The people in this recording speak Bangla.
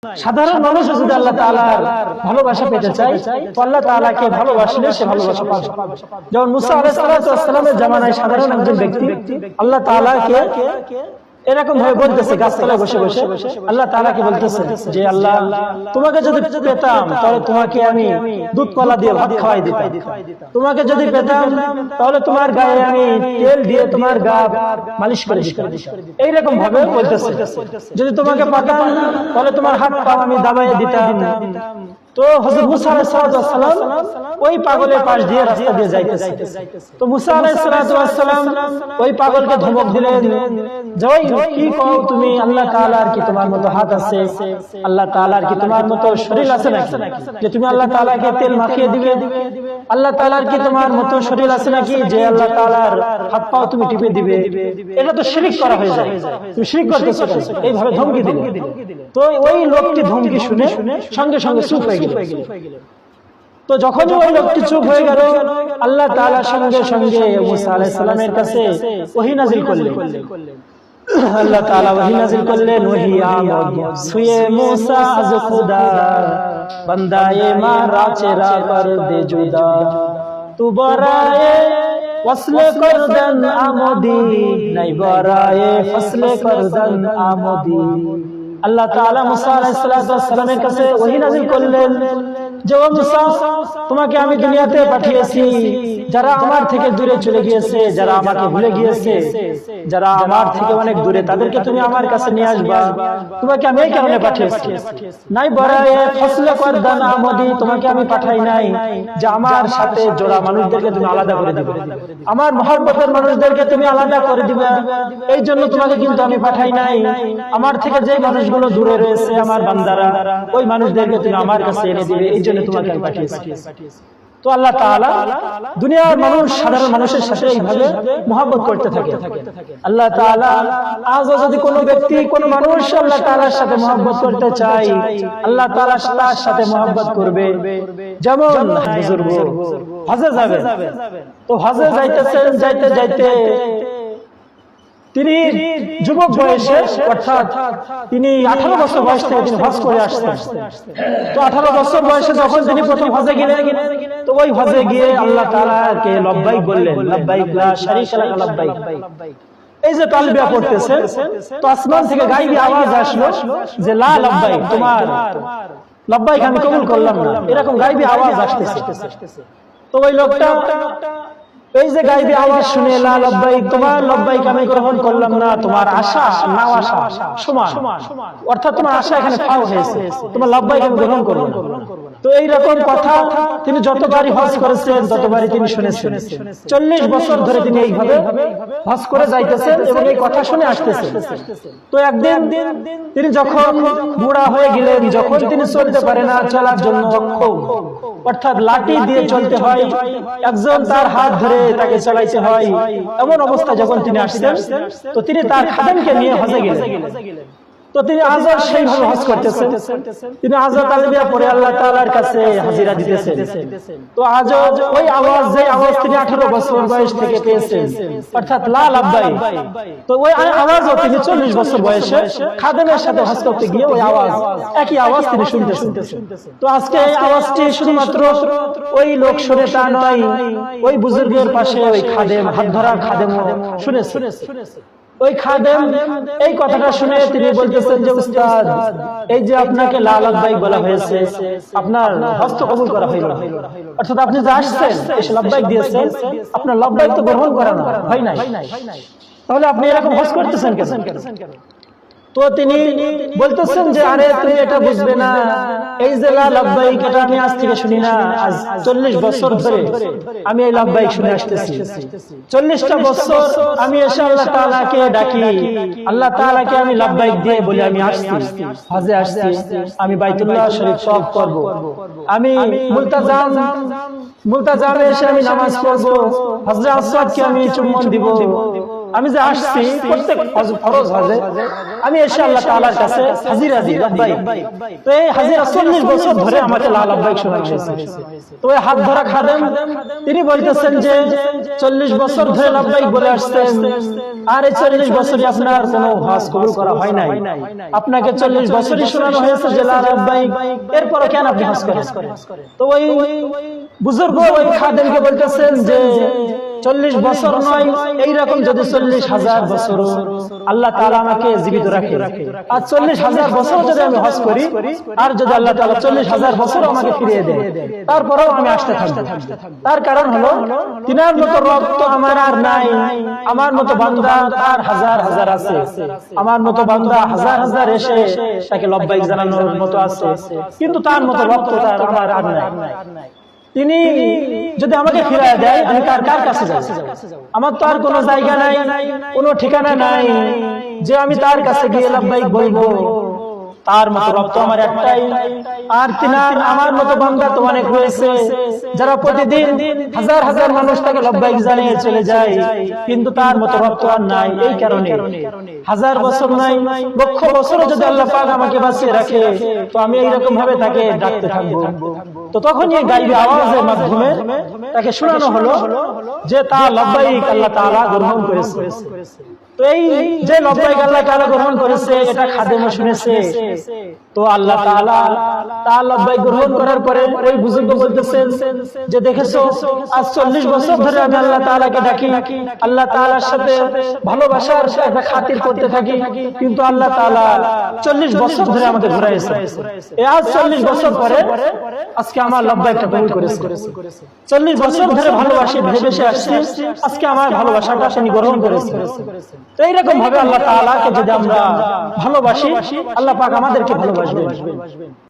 সাধারণ মানুষ যদি আল্লাহ তাআলার ভালোবাসা পেতে চায় তো আল্লাহ তাআলাকে ভালোবাসলে সে ভালোবাসা পাবে। যেমন মুসা আলাইহিস সালামের জামানায় সাধারণ একজন ব্যক্তি আল্লাহ তাআলাকে এরকম ভাবে বলতেছে, গাছতলায় বসে বসে আল্লাহ তাআলাকে বলতেছে যে আল্লাহ, তোমাকে যদি পেতাম তাহলে তোমাকে আমি দুধ কলা দিয়ে ভাত খাওয়াই দিতাম, তোমাকে যদি পেতাম তাহলে তোমার গায়ে আমি তেল দিয়ে তোমার গা মালিশ করে দিতাম, এইরকম ভাবে বলতেছে। যদি তোমাকে পেতাম তাহলে তোমার হাত পা আমি দাবাইয়ে দিতাম। তো হযরত মুসা আলাইহিস সালাম ওই পাগলের পাশ দিয়ে রাস্তা দিয়ে যাইতেছে। তো মুসা আলাইহিস সালাম ওই পাগলকে ধমক দিলেন, যাই কি কও তুমি, আল্লাহ তাআলার কি তোমার মতো হাত আছে, আল্লাহ তাআলার কি তোমার মতো শরীর আছে নাকি যে তুমি আল্লাহ তাআলাকে তেল মাখিয়ে দিবে, আল্লাহ তাআলার কি তোমার মতো শরীর আছে নাকি যে আল্লাহ তাআলার হাত পা তুমি টিপে দিবে? এটা তো শিরক করা হয়ে যায়, তুমি শিরক করতেছো। এইভাবে ধমকি দিলেন। তো ওই লোকটি ধমকি শুনে সঙ্গে সঙ্গে চুপ হয়ে গেল। তো যখনই ওই লোকটি চুপ হয়ে গেল, আল্লাহ তাআলা সঙ্গে সঙ্গে মুসা আলাইহিস সালামের কাছে ওহী নাযিল করলেন। আল্লাহ তাআলা ওহী নাযিল করলেন, ওহী আমদ সুয়ে মুসা আজ খুদা বন্দায়ে মারা চেরা কর দে জুদা তু বরায়ে ফসলে করদন আমদি নাই বরায়ে ফসলে করদন আমদি। আল্লাহ তাআলা মুসা আলাইহিস সালামের কাছে ওহী নাযিল করলেন যে ও মুসা, তোমাকে আমি দুনিয়াতে পাঠিয়েছি, যারা আমার থেকে দূরে চলে গিয়েছে, যারা আমাকে ভুলে গিয়েছে, যারা আমার থেকে অনেক দূরে, তাদেরকে তুমি আমার কাছে নিয়ে আসবা। তোমাকে আমি এই কারণে পাঠিয়েছি। নাই বরায়ে ফসলে করদান আমদি, তোমাকে আমি পাঠাই নাই যে আমার সাথে জোড়া মানুষদেরকে তুমি আলাদা করে দিবে, আমার মহব্বতের মানুষদেরকে তুমি আলাদা করে দিবে, এই জন্য তোমাকে কিন্তু আমি পাঠাই নাই। আমার থেকে যে মানুষগুলো দূরে রয়েছে, আমার বান্দারা, ওই মানুষদেরকে তুমি আমার কাছে এনে দিবে, এই জন্য তোমাকে আমি পাঠিয়েছি। তো আল্লাহ তাআলা দুনিয়ার মানুষ, সাধারণ মানুষের সাথে এইভাবে মহব্বত করতে থাকে। আল্লাহ তাআলা আজও যদি কোনো ব্যক্তি, কোনো মানুষ আল্লাহ তাআলার সাথে মহব্বত করতে চায়, আল্লাহ তাআলা তার সাথে মহব্বত করবে। যেমন বুজুর্গ হজে যাবে, তো হজে যাইতেছেন, যাইতে যাইতে তিনি যুবক বয়সে, অর্থাৎ তিনি 18 বছর বয়স থেকে তিনি হজ করে আসছেন। তো 18 বছর বয়সে যখন তিনি প্রথম হজে গেলেন, তো ওই হজে গিয়ে আল্লাহ তাআলাকে লব্বাইক বললেন, লব্বাইক লা শারীকা লাক লব্বাইক। এই যে তালবিয়া পড়তেছে, তো আসমান থেকে গায়বী আওয়াজ আসলো যে লা লব্বাইক, তোমার লব্বাইক আমি কবুল করলাম না, এরকম গায়বী আওয়াজ আসতেছে। তো ওই লোকটা এই যে গায়বী আওয়াজ শুনে লা লব্বাইক, তোমার লব্বাইক আমি গ্রহণ করলাম না, তোমার আশা না আশা সমান, অর্থাৎ তোমার আশা এখানে ফাও হয়েছে, তোমার লব্বাইক আমি গ্রহণ করব না। তো এই রকম কথা তিনি যতবারই হজ করেছেন ততবারই তিনি শুনেছেন। 40 বছর ধরে তিনি এইভাবে হজ করে যাইতেছেন এবং এই কথা শুনে আসতেছেন। তো একদিন তিনি যখন বুড়া হয়ে গেলেন, যখন তিনি চলতে পারে না, চলার জন্য অক্ষম, অর্থাৎ লাঠি দিয়ে চলতে হয়, একজন তার হাত ধরে তাকে চালাইতে হয়, এমন অবস্থা যখন তিনি আসছেন, তো তিনি তার খাদেমকে নিয়ে হজে গেলেন। তো তিনি আজও সেইভাবে হজ করতেছেন, তিনি আজও তালবিয়া পড়ে আল্লাহ তাআলার কাছে হাজিরা দিতেছেন। তো আজও ওই আওয়াজ, যে আওয়াজ তিনি 18 বছর বয়স থেকে পেয়েছেন, অর্থাৎ লা লব্বাইক, তো ওই আওয়াজও তিনি 40 বছর বয়সে খাদেমের সাথে হজ করতে গিয়ে ওই আওয়াজ, একই আওয়াজ তিনি শুনতেছেন। তো আজকে এই আওয়াজটি শুধুমাত্র ওই লোক শুনে তা নয়, ওই বুজুর্গের পাশে ওই খাদেম, হাত ধরা খাদেমও শুনেছে। ওই খাদেম এই কথাটা শুনে তিনি বলতেছেন যে উস্তাদ, এই যে আপনাকে লা লব্বাইক বলা হয়েছে, আপনার হজ তো কবুল করা হইল না, অর্থাৎ আপনি যে আসছেন এসে লব্বাইক দিয়েছেন, আপনার লব্বাইক তো গ্রহণ করা হয় নাই, তাহলে আপনি এরকম হজ করতেছেন কেন? তো তিনি বলতেছেন যে আরে তুমি এটা বুঝবে না, এই যে লা লব্বাইক এটা আমি আজ থেকে শুনি না, আজ 40 বছর ধরে আমি এই লব্বাইক শুনে আসতেছি। 40টা বছর আমি এসে আল্লাহ তাআলাকে ডাকি, আল্লাহ তাআলাকে আমি লব্বাইক দিয়ে বলি আমি আসছি, হজে আসছি, আমি বাইতুল্লাহ শরীফ তওয়াফ করব, আমি মুলতাজামে এসে আমি নামাজ পড়ব, হজরে আসওয়াদকে আমি চুম্বন দিব, আমি যে আসছি প্রত্যেক ফরজ হজে আমি এসে আল্লাহ তাআলার কাছে হাজিরা দিই লাব্বাইক। তো এই হাজিরা 40 বছর ধরে আমাকে লা লাব্বাইক শোনানো হয়েছে। তো এই হাত ধরা খাদেম তিনি বলতেছেন যে 40 বছর ধরে লাব্বাইক বলে আসছেন, আর এই 40 বছরই আপনার কোনো হজ কবুল করা হয় নাই। আপনাকে 40 বছরই শোনানো হয়েছে যে লা লাব্বাইক, এরপরও কেন আপনি হজ করেন? তো ওই বুজুর্গ ওই খাদেমকে বলতেছেন যে 40 বছর নয়, এইরকম যদি 40,000 বছর আল্লাহ তাআলা আমাকে জীবিত রাখে, আর 40,000 বছর যদি আমি হজ করি, আর যদি আল্লাহ তাআলা 40,000 বছর আমাকে ফিরিয়ে দেয়, তারপরেও আমি আসতে থাকবো। তার কারণ হলো তিনার মতো রব তো আমার আর নাই। আমার মতো বান্দা তার হাজার হাজার আছে, আমার মতো বান্দা হাজার হাজার এসে তাকে লব্বাইক জানানোর মতো আছে, কিন্তু তার মতো রব তো তার আমার আর নাই। তিনি যদি আমাকে ফিরিয়ে দেয়, আমি কার কাছে যাব? আমার তো আর কোনো জায়গা নাই, কোনো ঠিকানা নাই যে আমি তার কাছে গিয়ে লাব্বাইক বলবো। তার মতো রব তো আমার একটাই, আর তিনার আমার মতো বান্দা তো অনেক রয়েছে যারা প্রতিদিন হাজার হাজার মানুষ তাকে লব্বাইক জানিয়ে চলে যায়, কিন্তু তার মতো রব তো আর নাই। এই কারণে হাজার বছর নাই, লক্ষ বছরও যদি আল্লাহ পাক আমাকে বাঁচিয়ে রাখে, তো আমি এইরকম ভাবে তাকে ডাকতে থাকবো। তো তখন এই গাইবী আওয়াজের মাধ্যমে তাকে শোনানো হলো যে তার লব্বাইক আল্লাহ তাআলা গ্রহণ করেছে। তো এই যে লব্বাইক আল্লাহ তাআলা গ্রহণ করেছে, এটা খাদেমও শুনেছে। তো আল্লাহ তাআলা তার লব্বাইক গ্রহণ করার পরে ওই বুজুর্গ বলতেছেন যে দেখেছো, আজ 40 বছর ধরে আমি আল্লাহ তাআলাকে ডাকি, আল্লাহ তাআলার সাথে ভালোবাসার একটা খাতির করতে থাকি, কিন্তু আল্লাহ তাআলা 40 বছর ধরে আমাকে ঘুরাইছে। এই আজ 40 বছর পরে আজকে আমার লব্বাইকটা কবুল করেছে। 40 বছর ধরে ভালোবাসি ভেবেসে আসছি, আজকে আমার ভালোবাসাটা তিনি গ্রহণ করেছে। তো এইরকম ভাবে আল্লাহ তাআলাকে যদি আমরা ভালোবাসি, আল্লাহ পাক আমাদেরকে ভালোবাসবেন।